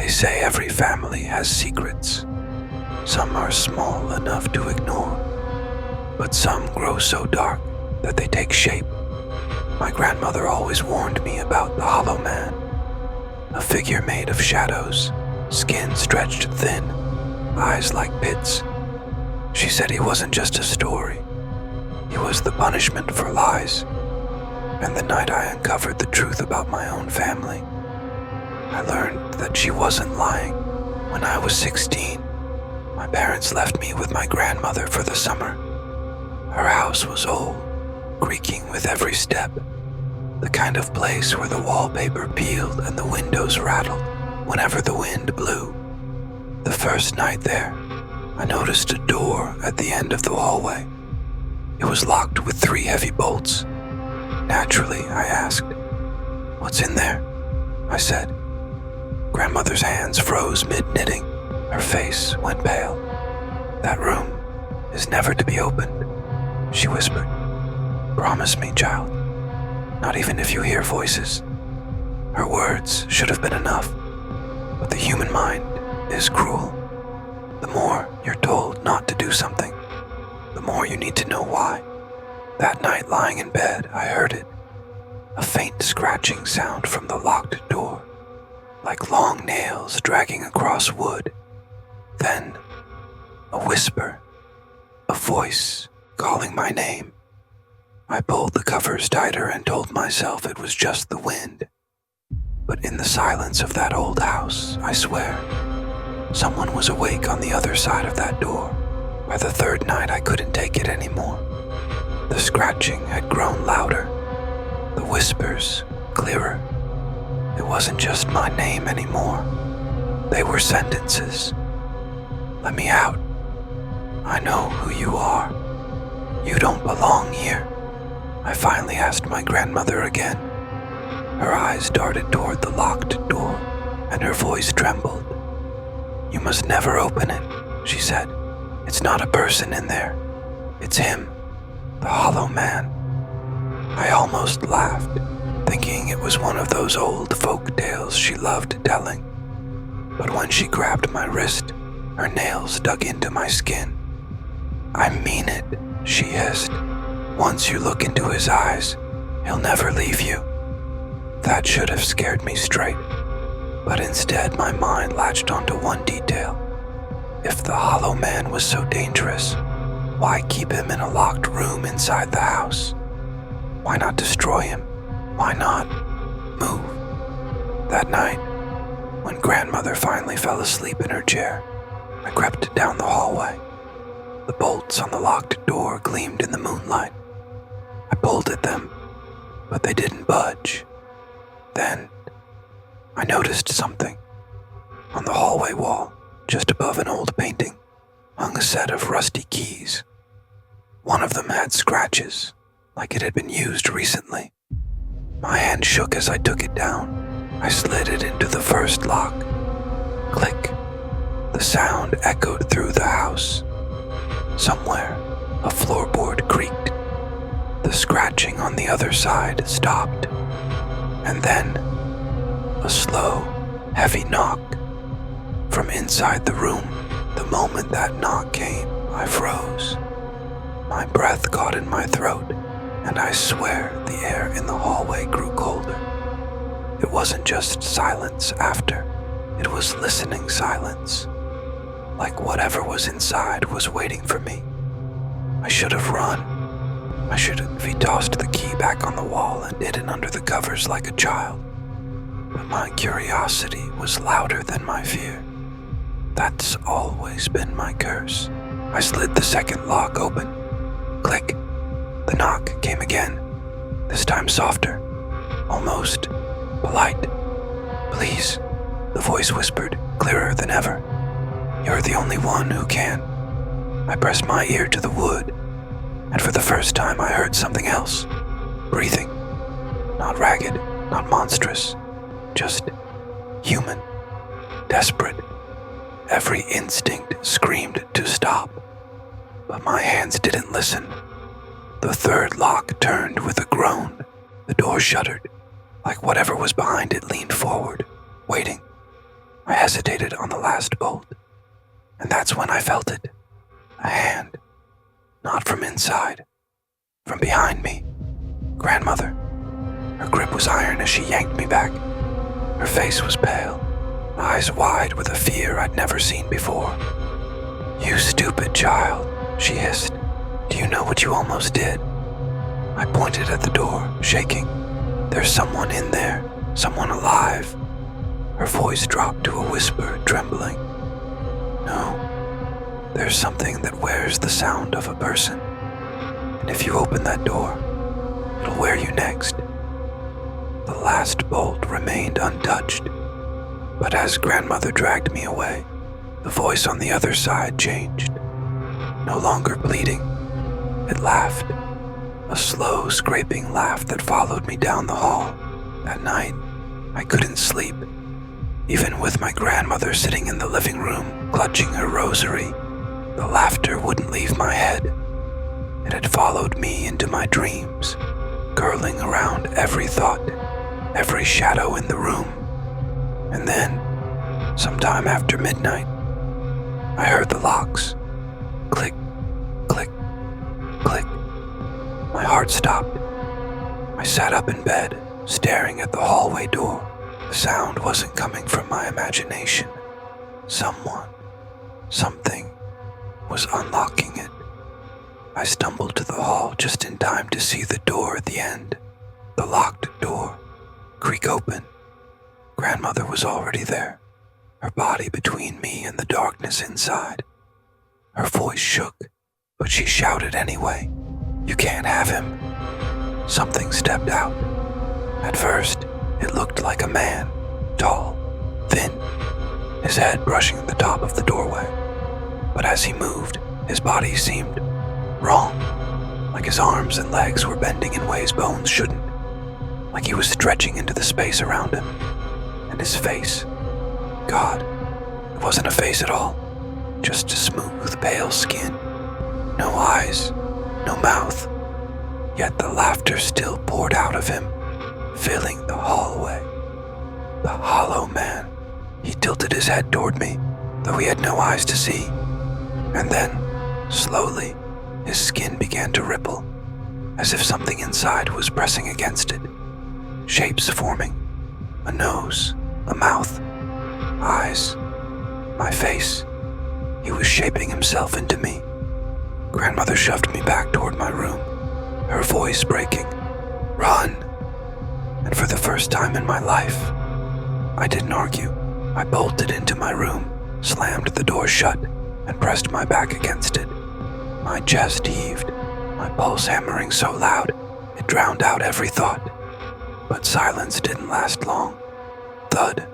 They say every family has secrets. Some are small enough to ignore, but some grow so dark that they take shape. My grandmother always warned me about the Hollow Man, a figure made of shadows, skin stretched thin, eyes like pits. She said he wasn't just a story. He was the punishment for lies. And the night I uncovered the truth about my own family, I learned that she wasn't lying. When I was 16, my parents left me with my grandmother for the summer. Her house was old, creaking with every step, the kind of place where the wallpaper peeled and the windows rattled whenever the wind blew. The first night there, I noticed a door at the end of the hallway. It was locked with 3 heavy bolts. Naturally, I asked, "What's in there?" I said. Grandmother's hands froze mid-knitting. Her face went pale. "That room is never to be opened," she whispered. "Promise me, child. Not even if you hear voices." Her words should have been enough, but the human mind is cruel. The more you're told not to do something, the more you need to know why. That night, lying in bed, I heard it. A faint scratching sound from the locked door, like long nails dragging across wood. Then, a whisper, a voice calling my name. I pulled the covers tighter and told myself it was just the wind. But in the silence of that old house, I swear, someone was awake on the other side of that door. By the 3rd night, I couldn't take it anymore. The scratching had grown louder, the whispers clearer. It wasn't just my name anymore. They were sentences. "Let me out. I know who you are. You don't belong here." I finally asked my grandmother again. Her eyes darted toward the locked door, and her voice trembled. "You must never open it," she said. "It's not a person in there. It's him. The Hollow Man." I almost laughed, thinking it was one of those old folk tales she loved telling. But when she grabbed my wrist, her nails dug into my skin. "I mean it," she hissed. "Once you look into his eyes, he'll never leave you." That should have scared me straight, but instead my mind latched onto one detail. If the Hollow Man was so dangerous, why keep him in a locked room inside the house? Why not destroy him? Why not move? That night, when grandmother finally fell asleep in her chair, I crept down the hallway. The bolts on the locked door gleamed in the moonlight. I pulled at them, but they didn't budge. Then, I noticed something. On the hallway wall, just above an old painting, hung a set of rusty keys. One of them had scratches, like it had been used recently. My hand shook as I took it down. I slid it into the first lock. Click. The sound echoed through the house. Somewhere, a floorboard creaked. The scratching on the other side stopped. And then, a slow, heavy knock. From inside the room, the moment that knock came, I froze. My breath caught in my throat, and I swear the air in the hallway grew colder. It wasn't just silence after, it was listening silence. Like whatever was inside was waiting for me. I should have run. I should have tossed the key back on the wall and hidden under the covers like a child. But my curiosity was louder than my fear. That's always been my curse. I slid the second lock open. Click. The knock came again, this time softer, almost polite. "Please," the voice whispered, clearer than ever. "You're the only one who can." I pressed my ear to the wood, and for the first time I heard something else. Breathing. Not ragged, not monstrous, just human, desperate. Every instinct screamed to stop, but my hands didn't listen. The third lock turned with a groan. The door shuddered, like whatever was behind it leaned forward, waiting. I hesitated on the last bolt, and that's when I felt it. A hand. Not from inside. From behind me. Grandmother. Her grip was iron as she yanked me back. Her face was pale, eyes wide with a fear I'd never seen before. "You stupid child," she hissed. "Do you know what you almost did?" I pointed at the door, shaking. "There's someone in there, someone alive." Her voice dropped to a whisper, trembling. "No, there's something that wears the sound of a person. And if you open that door, it'll wear you next." The last bolt remained untouched, but as Grandmother dragged me away, the voice on the other side changed. No longer pleading, it laughed, a slow, scraping laugh that followed me down the hall. That night, I couldn't sleep. Even with my grandmother sitting in the living room, clutching her rosary, the laughter wouldn't leave my head. It had followed me into my dreams, curling around every thought, every shadow in the room. And then, sometime after midnight, I heard the locks. Click, click, click. My heart stopped. I sat up in bed, staring at the hallway door. The sound wasn't coming from my imagination. Someone, something, was unlocking it. I stumbled to the hall just in time to see the door at the end, the locked door, creak open. Grandmother was already there, her body between me and the darkness inside. Her voice shook, but she shouted anyway, "You can't have him." Something stepped out. At first, it looked like a man, tall, thin, his head brushing the top of the doorway. But as he moved, his body seemed wrong, like his arms and legs were bending in ways bones shouldn't, like he was stretching into the space around him. And his face, God, it wasn't a face at all, just a smooth, pale skin. No eyes, no mouth, yet the laughter still poured out of him, filling the hallway. The hollow man. He tilted his head toward me, though he had no eyes to see. And then, slowly, his skin began to ripple, as if something inside was pressing against it. Shapes forming. A nose, a mouth, eyes, my face. He was shaping himself into me. Grandmother shoved me back toward my room, her voice breaking. "Run!" And for the first time in my life, I didn't argue. I bolted into my room, slammed the door shut, and pressed my back against it. My chest heaved, my pulse hammering so loud it drowned out every thought. But silence didn't last long. Thud,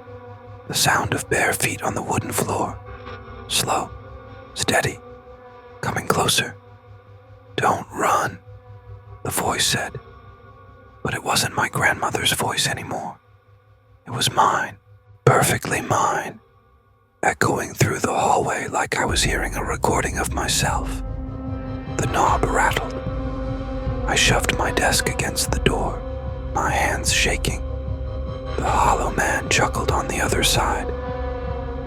the sound of bare feet on the wooden floor. Slow, steady, coming closer. "Don't run," the voice said. But it wasn't my grandmother's voice anymore. It was mine, perfectly mine, echoing through the hallway like I was hearing a recording of myself. The knob rattled. I shoved my desk against the door, my hands shaking. The hollow man chuckled on the other side.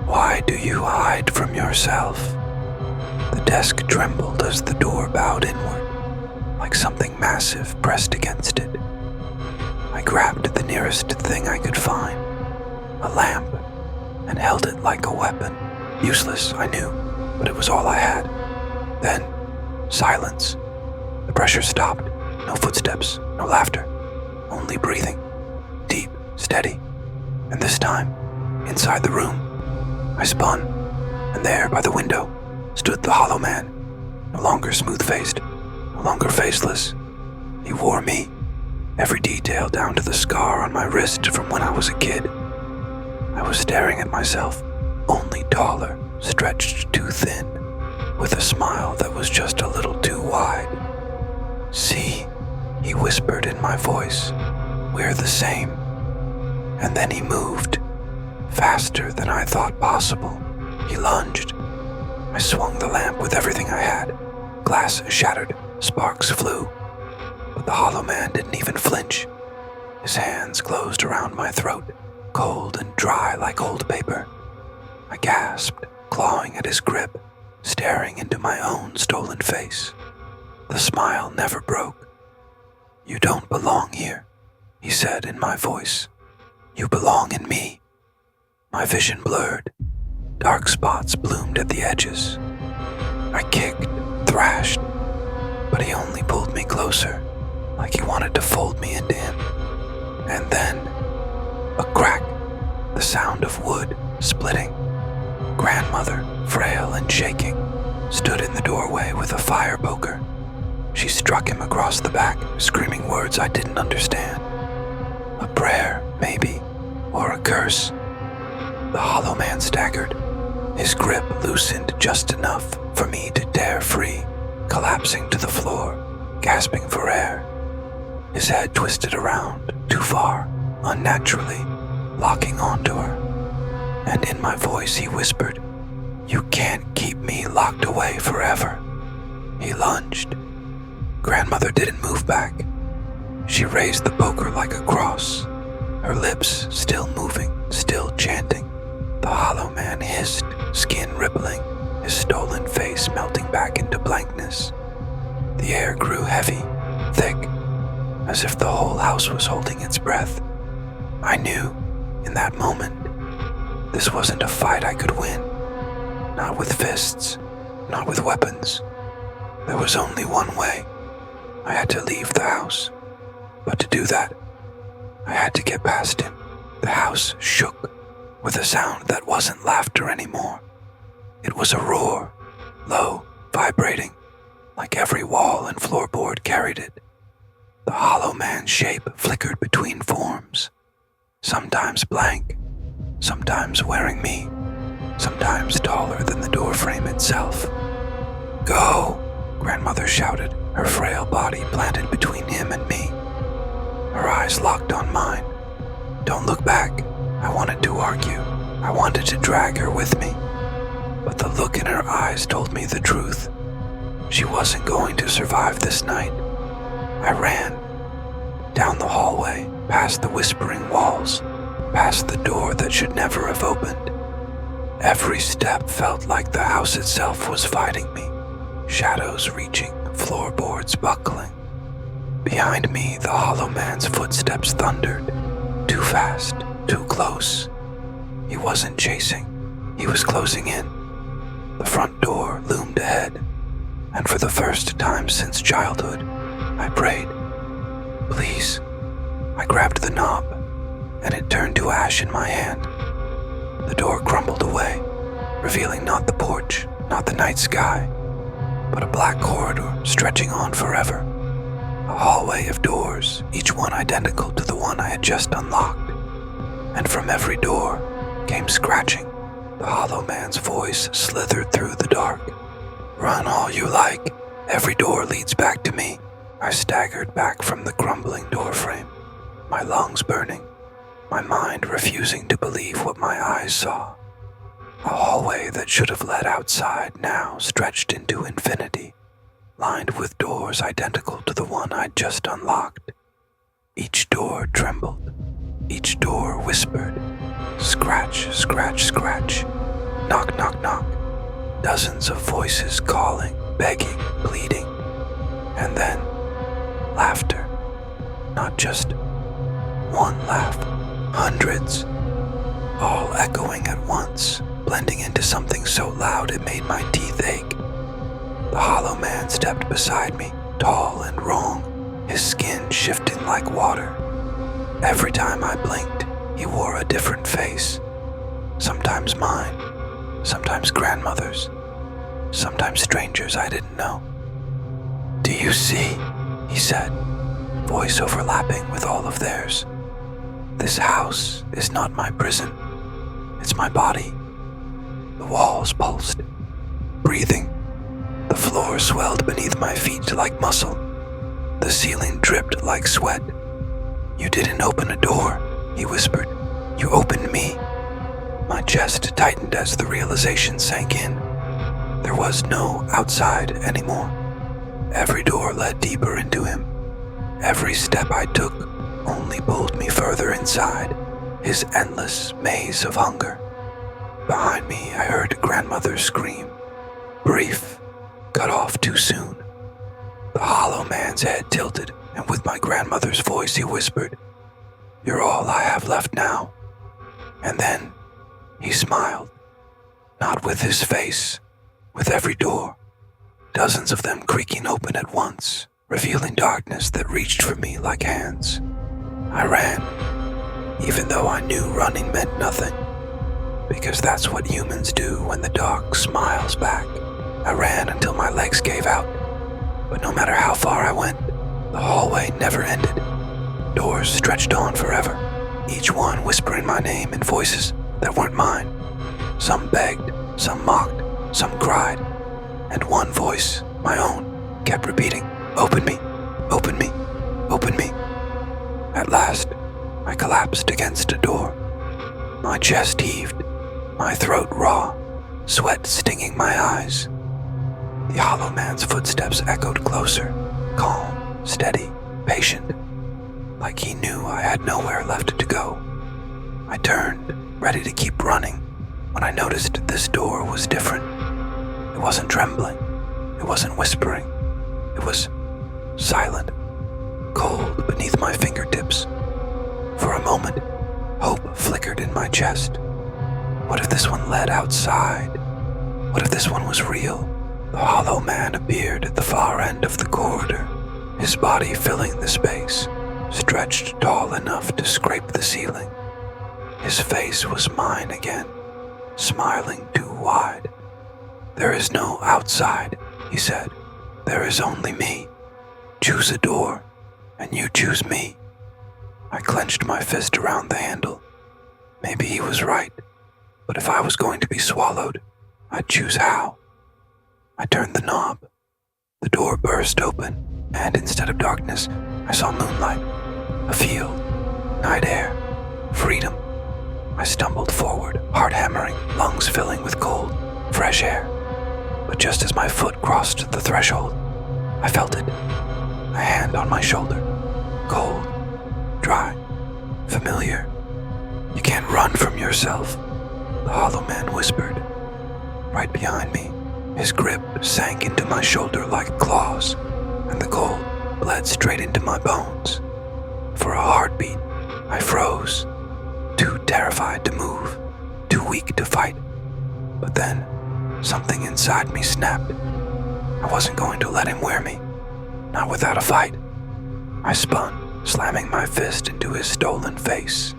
"Why do you hide from yourself?" The desk trembled as the door bowed inward, like something massive pressed against it. I grabbed the nearest thing I could find, a lamp, and held it like a weapon. Useless, I knew, but it was all I had. Then, silence. The pressure stopped. No footsteps, no laughter, only breathing. Deep, steady. And this time, inside the room, I spun, and there, by the window, stood the hollow man, no longer smooth-faced, no longer faceless. He wore me, every detail down to the scar on my wrist from when I was a kid. I was staring at myself, only taller, stretched too thin, with a smile that was just a little too wide. "See," he whispered in my voice, "we're the same." And then he moved, faster than I thought possible. He lunged. I swung the lamp with everything I had. Glass shattered, sparks flew. But the hollow man didn't even flinch. His hands closed around my throat, cold and dry like old paper. I gasped, clawing at his grip, staring into my own stolen face. The smile never broke. "You don't belong here," he said in my voice. "You belong in me." My vision blurred. Dark spots bloomed at the edges. I kicked, thrashed, but he only pulled me closer, like he wanted to fold me into him. And then, a crack, the sound of wood splitting. Grandmother, frail and shaking, stood in the doorway with a fire poker. She struck him across the back, screaming words I didn't understand. A prayer, maybe, or a curse. The hollow man staggered. His grip loosened just enough for me to tear free, collapsing to the floor, gasping for air. His head twisted around, too far, unnaturally, locking onto her. And in my voice he whispered, "You can't keep me locked away forever." He lunged. Grandmother didn't move back. She raised the poker like a cross, her lips still moving, still chanting. The hollow man hissed, skin rippling, his stolen face melting back into blankness. The air grew heavy, thick, as if the whole house was holding its breath. I knew, in that moment, this wasn't a fight I could win. Not with fists, not with weapons. There was only one way. I had to leave the house. But to do that, I had to get past him. The house shook with a sound that wasn't laughter anymore. It was a roar, low, vibrating, like every wall and floorboard carried it. The hollow man's shape flickered between forms, sometimes blank, sometimes wearing me, sometimes taller than the doorframe itself. "Go!" Grandmother shouted, her frail body planted between him and me. Her eyes locked on mine. "Don't look back." I wanted to argue. I wanted to drag her with me. But the look in her eyes told me the truth. She wasn't going to survive this night. I ran. Down the hallway, past the whispering walls, past the door that should never have opened. Every step felt like the house itself was fighting me. Shadows reaching, floorboards buckling. Behind me, the hollow man's footsteps thundered. Too fast, too close. He wasn't chasing. He was closing in. The front door loomed ahead, and for the first time since childhood, I prayed. "Please." I grabbed the knob, and it turned to ash in my hand. The door crumbled away, revealing not the porch, not the night sky, but a black corridor stretching on forever. A hallway of doors, each one identical to the one I had just unlocked. And from every door came scratching. The hollow man's voice slithered through the dark. "Run all you like. Every door leads back to me." I staggered back from the crumbling doorframe, my lungs burning, my mind refusing to believe what my eyes saw. A hallway that should have led outside now stretched into infinity, lined with doors identical to the one I'd just unlocked. Each door trembled. Each door whispered, "Scratch, scratch, scratch. Knock, knock, knock." Dozens of voices calling, begging, pleading. And then, laughter. Not just one laugh. Hundreds. All echoing at once, blending into something so loud it made my teeth ache. The hollow man stepped beside me, tall and wrong, his skin shifting like water. Every time I blinked, he wore a different face. Sometimes mine, sometimes grandmother's, sometimes strangers I didn't know. "Do you see?" he said, voice overlapping with all of theirs. "This house is not my prison. It's my body." The walls pulsed, breathing. The floor swelled beneath my feet like muscle. The ceiling dripped like sweat. "You didn't open a door," he whispered. "You opened me." My chest tightened as the realization sank in. There was no outside anymore. Every door led deeper into him. Every step I took only pulled me further inside, his endless maze of hunger. Behind me, I heard grandmother's scream. Brief, cut off too soon. The hollow man's head tilted, and with my grandmother's voice he whispered, "You're all I have left now." And then he smiled. Not with his face, with every door, dozens of them creaking open at once, revealing darkness that reached for me like hands. I ran, even though I knew running meant nothing, because that's what humans do when the dark smiles back. I ran until my legs gave out, but no matter how far I went, the hallway never ended. Doors stretched on forever, each one whispering my name in voices that weren't mine. Some begged, some mocked, some cried, and one voice, my own, kept repeating, "Open me, open me, open me." At last, I collapsed against a door. My chest heaved, my throat raw, sweat stinging my eyes. The hollow man's footsteps echoed closer, calm, steady, patient, like he knew I had nowhere left to go. I turned, ready to keep running, when I noticed this door was different. It wasn't trembling, it wasn't whispering, it was silent, cold beneath my fingertips. For a moment, hope flickered in my chest. What if this one led outside? What if this one was real? The hollow man appeared at the far end of the corridor, his body filling the space, stretched tall enough to scrape the ceiling. His face was mine again, smiling too wide. "There is no outside," he said. "There is only me. Choose a door, and you choose me." I clenched my fist around the handle. Maybe he was right, but if I was going to be swallowed, I'd choose how. I turned the knob. The door burst open, and instead of darkness, I saw moonlight, a field, night air, freedom. I stumbled forward, heart hammering, lungs filling with cold, fresh air. But just as my foot crossed the threshold, I felt it, a hand on my shoulder, cold, dry, familiar. "You can't run from yourself," the hollow man whispered. Right behind me, his grip sank into my shoulder like claws, and the cold bled straight into my bones. For a heartbeat, I froze, too terrified to move, too weak to fight. But then, something inside me snapped. I wasn't going to let him wear me, not without a fight. I spun, slamming my fist into his stolen face.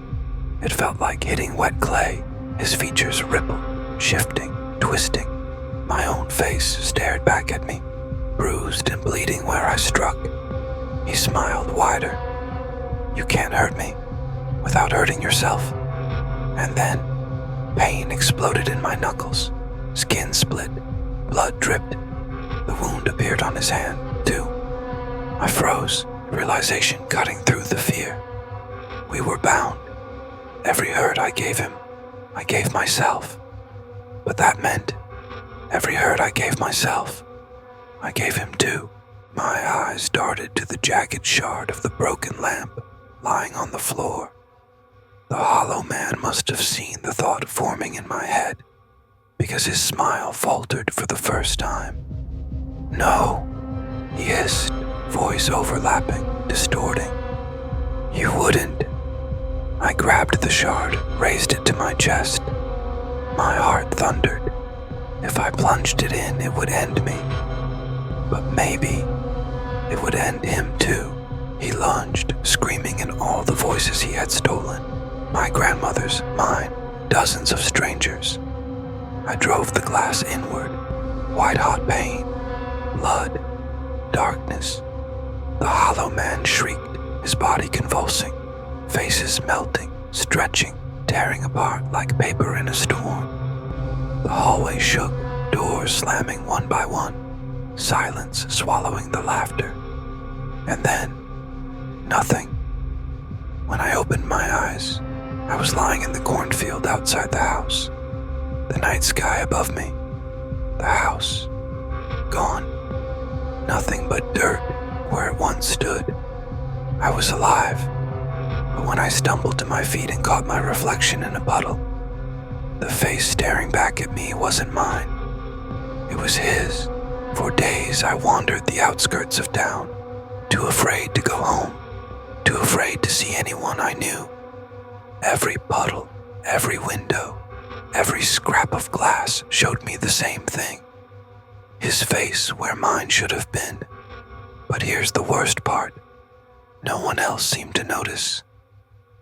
It felt like hitting wet clay, his features rippled, shifting, twisting. My own face stared back at me, bruised and bleeding where I struck. He smiled wider. "You can't hurt me without hurting yourself." And then, pain exploded in my knuckles. Skin split, blood dripped. The wound appeared on his hand, too. I froze, realization cutting through the fear. We were bound. Every hurt I gave him, I gave myself. But that meant every hurt I gave myself, I gave him too. My eyes darted to the jagged shard of the broken lamp lying on the floor. The hollow man must have seen the thought forming in my head, because his smile faltered for the first time. "No," he hissed, voice overlapping, distorting. "You wouldn't." I grabbed the shard, raised it to my chest. My heart thundered. If I plunged it in, it would end me. But maybe it would end him too. He lunged, screaming in all the voices he had stolen. My grandmother's, mine, dozens of strangers. I drove the glass inward, white-hot pain, blood, darkness. The hollow man shrieked, his body convulsing, faces melting, stretching, tearing apart like paper in a storm. The hallway shook, doors slamming one by one, silence swallowing the laughter. And then, nothing. When I opened my eyes, I was lying in the cornfield outside the house. The night sky above me. The house. Gone. Nothing but dirt where it once stood. I was alive. But when I stumbled to my feet and caught my reflection in a puddle, The face staring back at me wasn't mine. It was his. For days I wandered the outskirts of town, too afraid to go home, too afraid to see anyone I knew. Every puddle, every window, every scrap of glass showed me the same thing. His face where mine should have been. But here's the worst part. No one else seemed to notice.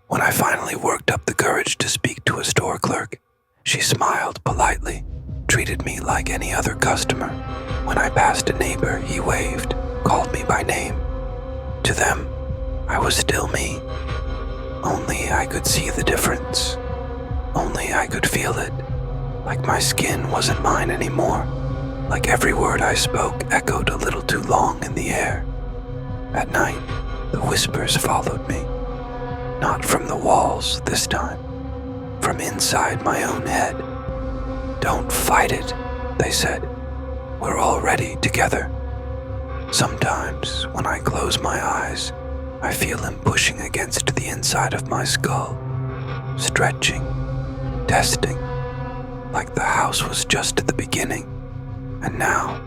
When I finally worked up the courage to speak to a store clerk, she smiled politely, treated me like any other customer. When I passed a neighbor, he waved, called me by name. To them, I was still me. Only I could see the difference. Only I could feel it. Like my skin wasn't mine anymore. Like every word I spoke echoed a little too long in the air. At night, the whispers followed me. Not from the walls this time. From inside my own head. Don't fight it, they said. We're already together. Sometimes, when I close my eyes, I feel him pushing against the inside of my skull, stretching, testing, like the house was just at the beginning, and now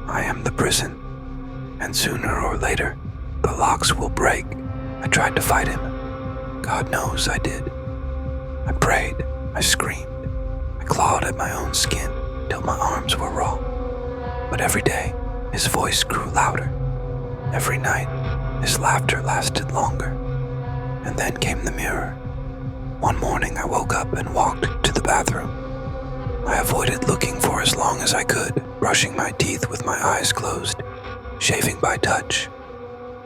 I am the prison, and sooner or later, the locks will break. I tried to fight him. God knows I did. I prayed, I screamed, I clawed at my own skin till my arms were raw. But every day, his voice grew louder. Every night, his laughter lasted longer. And then came the mirror. One morning I woke up and walked to the bathroom. I avoided looking for as long as I could, brushing my teeth with my eyes closed, shaving by touch.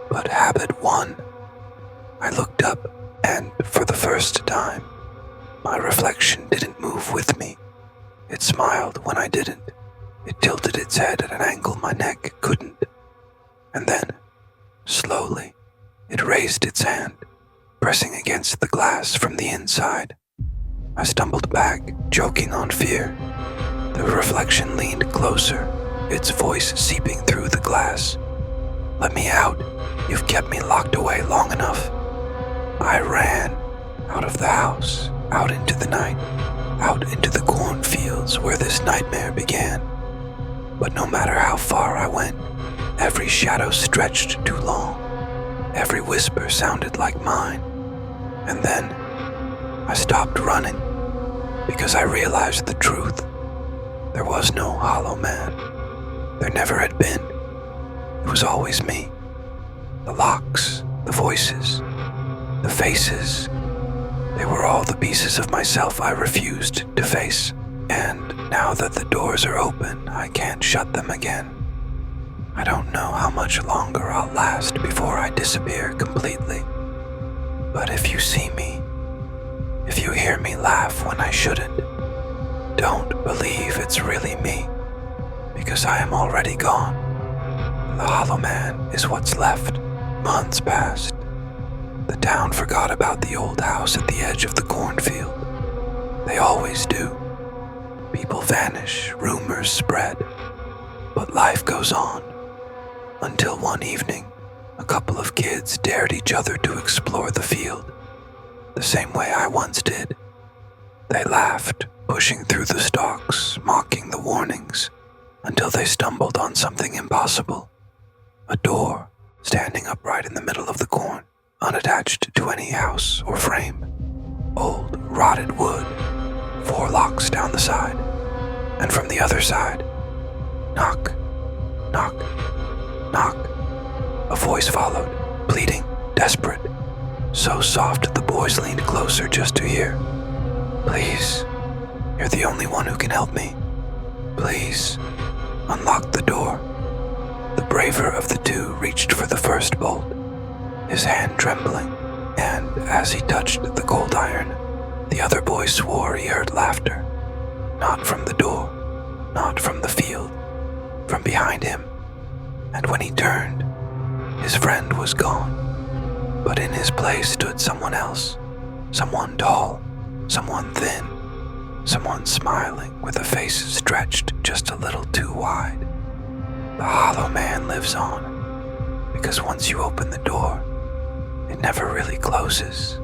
But habit won. I looked up, and for the first time, my reflection didn't move with me. It smiled when I didn't. It tilted its head at an angle my neck couldn't. And then, slowly, it raised its hand, pressing against the glass from the inside. I stumbled back, choking on fear. The reflection leaned closer, its voice seeping through the glass. Let me out. You've kept me locked away long enough. I ran out of the house, out into the night, out into the cornfields where this nightmare began. But no matter how far I went, every shadow stretched too long. Every whisper sounded like mine. And then I stopped running because I realized the truth. There was no hollow man. There never had been. It was always me. The locks, the voices, the faces. They were all the pieces of myself I refused to face. And now that the doors are open, I can't shut them again. I don't know how much longer I'll last before I disappear completely. But if you see me, if you hear me laugh when I shouldn't, don't believe it's really me, because I am already gone. The hollow man is what's left. Months passed. The town forgot about the old house at the edge of the cornfield. They always do. People vanish, rumors spread, but life goes on. Until one evening, a couple of kids dared each other to explore the field, the same way I once did. They laughed, pushing through the stalks, mocking the warnings, until they stumbled on something impossible. A door, standing upright in the middle of the corn, unattached to any house or frame. Old, rotted wood, 4 locks down the side, and from the other side, knock, knock, knock. A voice followed, pleading, desperate, so soft the boys leaned closer just to hear. Please, you're the only one who can help me. Please, unlock the door. The braver of the two reached for the first bolt, his hand trembling, and as he touched the cold iron, the other boy swore he heard laughter. Not from the door, not from the field, from behind him. And when he turned, his friend was gone. But in his place stood someone else, someone tall, someone thin, someone smiling with a face stretched just a little too wide. The hollow man lives on, because once you open the door, it never really closes.